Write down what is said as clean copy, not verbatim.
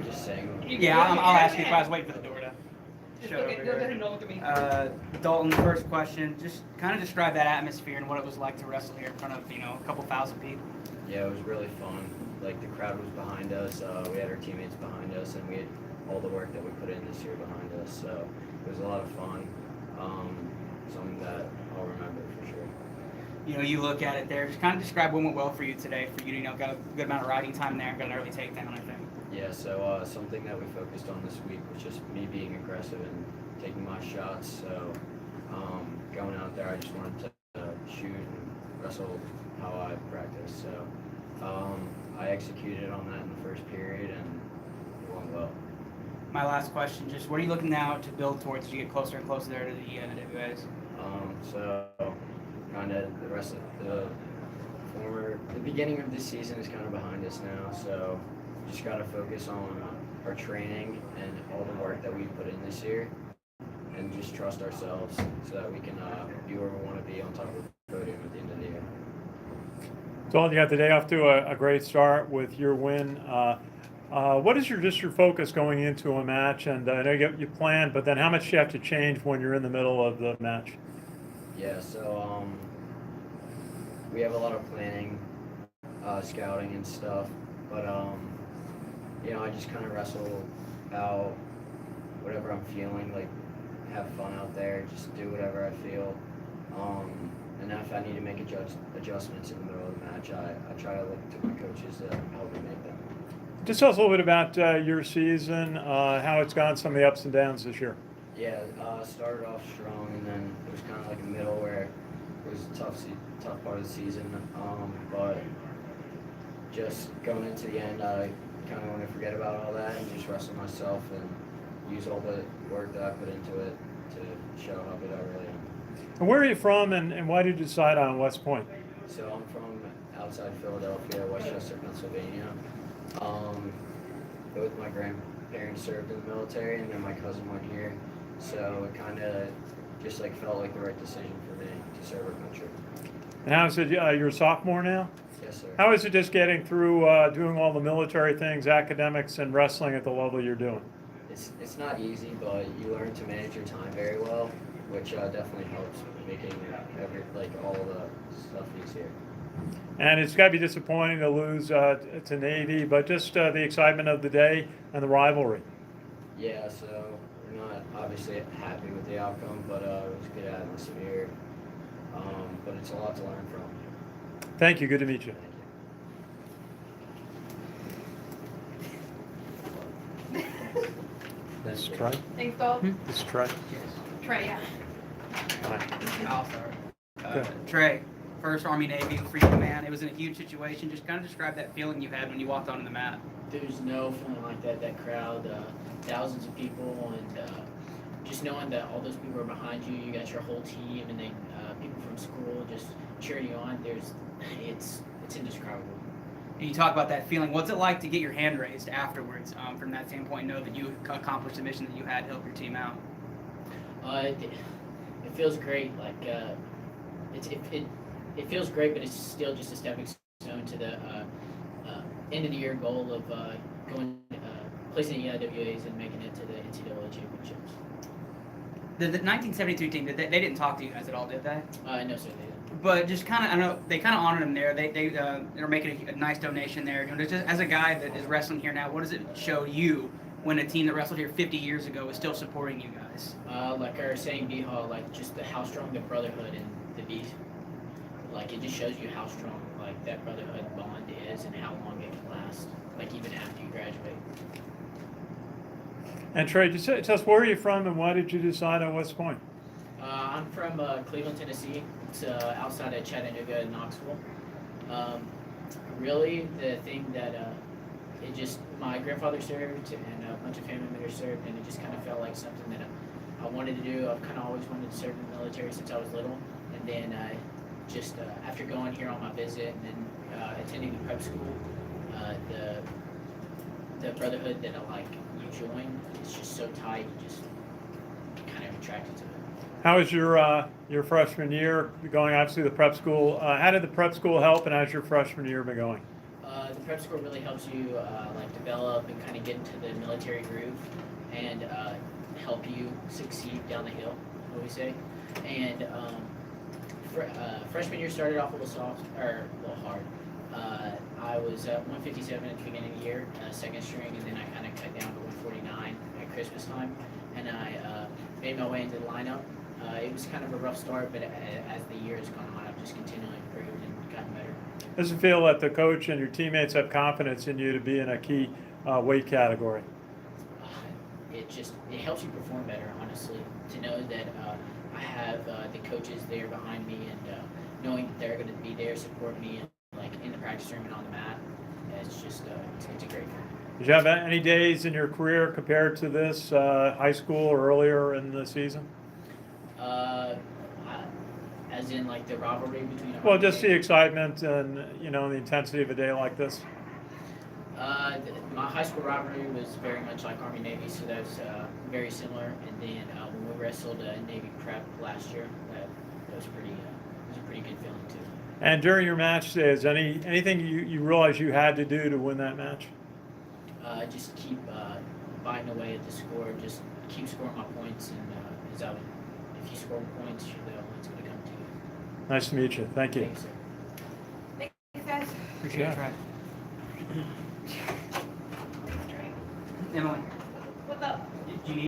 just saying. Yeah, I'll ask you if I was waiting for the door to Just shut look over at, look here. at him, don't look at me. Dalton, the first question, just kind of describe that atmosphere and what it was like to wrestle here in front of, a couple thousand people. Yeah, it was really fun. Like, the crowd was behind us. We had our teammates behind us, and we had all the work that we put in this year behind us. So it was a lot of fun. Something that I'll remember for sure. You look at it there, just kind of describe what went well for you today. For you, got a good amount of riding time there, got an early takedown, I think. Yeah, so something that we focused on this week was just me being aggressive and taking my shots. So going out there, I just wanted to shoot and wrestle how I practice. So I executed on that in the first period, and it went well. My last question, just what are you looking now to build towards as you get closer and closer there to the NWAs? So kind of the rest of the beginning of this season is kind of behind us now. So just got to focus on our training and all the work that we put in this year, and just trust ourselves so that we can be where we want to be on top of the podium at the end of the year. Dalton, you got the day off to a great start with your win. What is your focus going into a match? And I know you planned, but then how much do you have to change when you're in the middle of the match? Yeah, so we have a lot of planning, scouting and stuff, but I just kind of wrestle out whatever I'm feeling, like have fun out there, just do whatever I feel. And if I need to make adjustments in the middle of the match, I try to look to my coaches to help me make them. Just tell us a little bit about your season, how it's gone, some of the ups and downs this year. Yeah, started off strong, and then it was kind of like a middle where it was a tough part of the season. But just going into the end, I kind of want to forget about all that and just wrestle myself and use all the work that I put into it to show how good I really am. And where are you from, and why did you decide on West Point? So I'm from outside Philadelphia, Westchester, Pennsylvania. Both my grandparents served in the military, and then my cousin went here. So it kind of just felt like the right decision for me to serve our country. And how is it? You're a sophomore now? Yes, sir. How is it just getting through doing all the military things, academics, and wrestling at the level you're doing? It's not easy, but you learn to manage your time very well, which definitely helps making all the stuff easier. And it's got to be disappointing to lose to Navy, but just the excitement of the day and the rivalry. Yeah, so we're not obviously happy with the outcome, but it was a good atmosphere. But it's a lot to learn from. Thank you. Good to meet you. Thank you. This is Trae. Thanks, Dalton. This is Trae. Trae, yeah. I'll start. Good. Trae, first Army Navy for you, man. It was in a huge situation. Just kind of describe that feeling you had when you walked onto the mat. There's no feeling like that. That crowd, thousands of people, and just knowing that all those people are behind you. You got your whole team, and then people from school just cheering you on. It's indescribable. And you talk about that feeling. What's it like to get your hand raised afterwards from that standpoint, know that you accomplished the mission that you had to help your team out? It feels great. It feels great, but it's still just a stepping stone to the end of the year goal of going placing the IWAs and making it to the NCAA championships. The 1972 team, they didn't talk to you guys at all, did they? No, sir, they didn't. But just kind of, I know they kind of honored him there. They're making a nice donation there. Just as a guy that is wrestling here now, what does it show you when a team that wrestled here 50 years ago is still supporting you guys? Like I was saying, B-Hall, just how strong the brotherhood and the beat, it just shows you how strong that brotherhood bond is and how long it can last, even after you graduate. And Trae, just tell us, where are you from, and why did you decide on West Point? I'm from Cleveland, Tennessee. It's outside of Chattanooga and Knoxville. Really, the thing that my grandfather served and a bunch of family members served, and it just kind of felt like something that I wanted to do. I've kind of always wanted to serve in the military since I was little, and then after going here on my visit and then attending the prep school, the brotherhood that you join is just so tight. You just kind of attracted to it. How was your freshman year going? Obviously, the prep school. How did the prep school help, and how's your freshman year been going? The prep school really helps you like develop and kind of get into the military groove and help you succeed down the hill, what we say. And freshman year started off a little soft, or a little hard. I was 157 at the beginning of the year, second string, and then I kind of cut down to 149 at Christmas time, and I made my way into the lineup. It was kind of a rough start, but as the year has gone on, I've just continually improved and gotten better. Does it feel that the coach and your teammates have confidence in you to be in a key weight category? It helps you perform better, honestly, to know that I have the coaches there behind me, and knowing that they're going to be there, support me, and like in the practice room and on the mat. It's just it's a great feeling. Did you have any days in your career compared to this, high school or earlier in the season? As in like the rivalry between. Well, just the excitement and the intensity of a day like this. My high school rivalry was very much like Army Navy, so that's very similar. And then when we wrestled Navy prep last year, that was pretty. It was a pretty good feeling too. And during your match days, anything you realized you had to do to win that match? Just keep biting away at the score. Just keep scoring my points, and if you score points, the one's going to come to you. Nice to meet you. Thank you. Thanks, sir. Thanks, guys. Appreciate Yeah. it, Trey. Emily, What's up? do you need